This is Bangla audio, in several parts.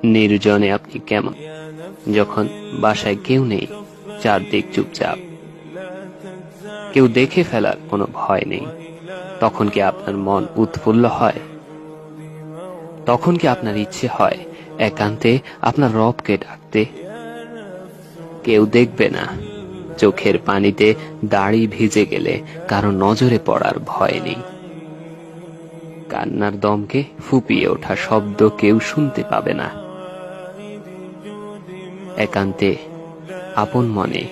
নির্জনে আপনি কেমন? যখন বাসায় কেউ নেই, চারদিক চুপচাপ, কেউ দেখে ফেলার কোনো ভয় নেই, তখন কি আপনার মন উৎফুল্ল হয়? তখন কি আপনার ইচ্ছে হয় একান্তে আপনার রবকে ডাকতে? কেউ দেখবে না, চোখের পানিতে দাড়ি ভিজে গেলে কারো নজরে পড়ার ভয় নেই। কান্নার দমকে ফুপিয়ে ওঠা শব্দ কেউ শুনতে পাবে না। একান্তে আপন মনে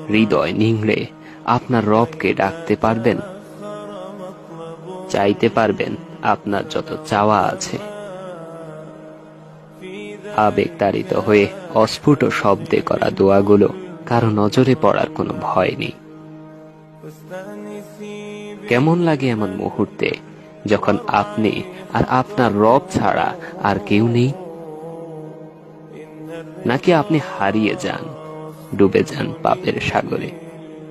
হৃদয় নিংড়ে আপনার রবকে ডাকতে পারবেন, চাইতে পারবেন আপনার যত চাওয়া আছে। আবেগ তাড়িত হয়ে অস্ফুট শব্দে করা দোয়াগুলো কারো নজরে পড়ার কোনো ভয় নেই। কেমন লাগে এমন মুহূর্তে যখন আপনি আর আপনার রব ছাড়া আর কেউ নেই? নাকি আপনি হারিয়ে যান, ডুবে যান পাপের সাগরে,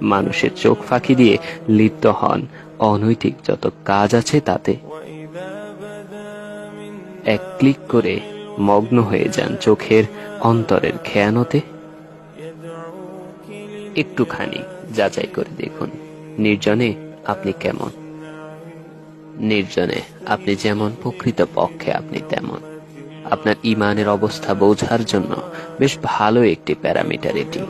মানুষের চোখ ফাঁকি দিয়ে লিপ্ত হন অনৈতিক যত কাজ আছে তাতে? এক ক্লিক করে মগ্ন হয়ে যান চোখের অন্তরের খেয়ানতে? একটুখানি যাচাই করে দেখুন, নির্জনে আপনি কেমন। নির্জনে আপনি যেমন, প্রকৃত পক্ষে আপনি তেমন। আপনার ইমানের অবস্থা বোঝার জন্য বেশ ভালো একটি প্যারামিটার এটি।